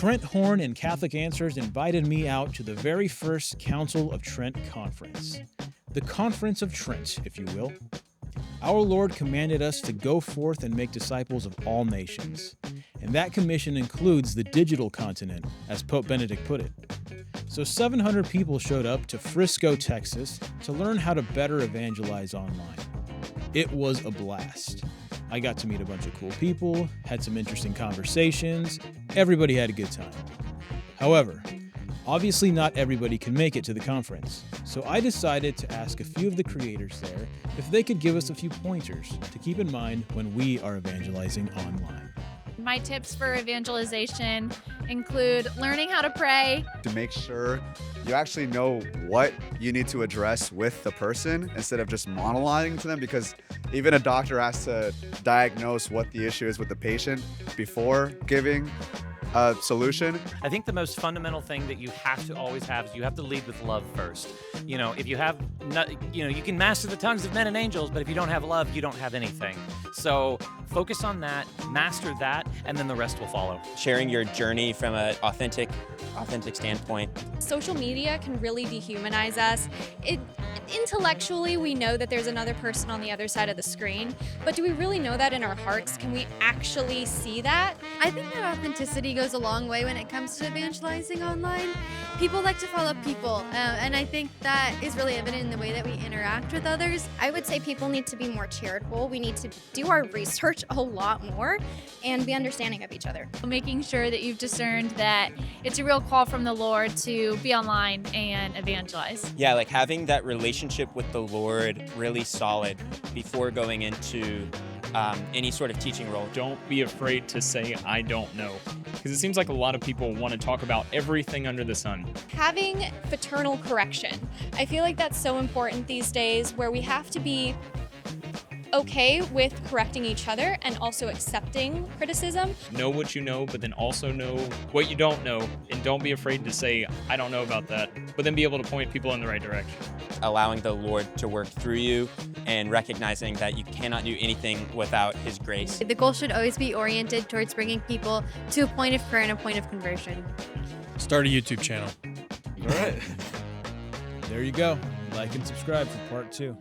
Trent Horn and Catholic Answers invited me out to the very first Council of Trent conference. The Conference of Trent, if you will. Our Lord commanded us to go forth and make disciples of all nations. And that commission includes the digital continent, as Pope Benedict put it. So 700 people showed up to Frisco, Texas, to learn how to better evangelize online. It was a blast. I got to meet a bunch of cool people, had some interesting conversations, everybody had a good time. However, obviously not everybody can make it to the conference, so I decided to ask a few of the creators there if they could give us a few pointers to keep in mind when we are evangelizing online. My tips for evangelization include learning how to pray. To make sure you actually know what you need to address with the person instead of just monologuing to them, because even a doctor has to diagnose what the issue is with the patient before giving a solution. I think the most fundamental thing that you have to always have is you have to lead with love first. If you have, you can master the tongues of men and angels, but if you don't have love, you don't have anything. So focus on that, master that, and then the rest will follow. Sharing your journey from an authentic standpoint. Social media can really dehumanize us. Intellectually, we know that there's another person on the other side of the screen, but do we really know that in our hearts? Can we actually see that? I think that authenticity goes a long way when it comes to evangelizing online. People like to follow people, and I think that is really evident in the way that we interact with others. I would say people need to be more charitable. We need to do our research a lot more and be understanding of each other. Making sure that you've discerned that it's a real call from the Lord to be online and evangelize. Yeah, like having that relationship with the Lord really solid before going into any sort of teaching role. Don't be afraid to say, I don't know. Because it seems like a lot of people want to talk about everything under the sun. Having fraternal correction. I feel like that's so important these days, where we have to be okay with correcting each other and also accepting criticism. Know what you know, but then also know what you don't know. And don't be afraid to say, I don't know about that, but then be able to point people in the right direction. Allowing the Lord to work through you and recognizing that you cannot do anything without His grace. The goal should always be oriented towards bringing people to a point of prayer and a point of conversion. Start a YouTube channel. All right. There you go. Like and subscribe for part 2.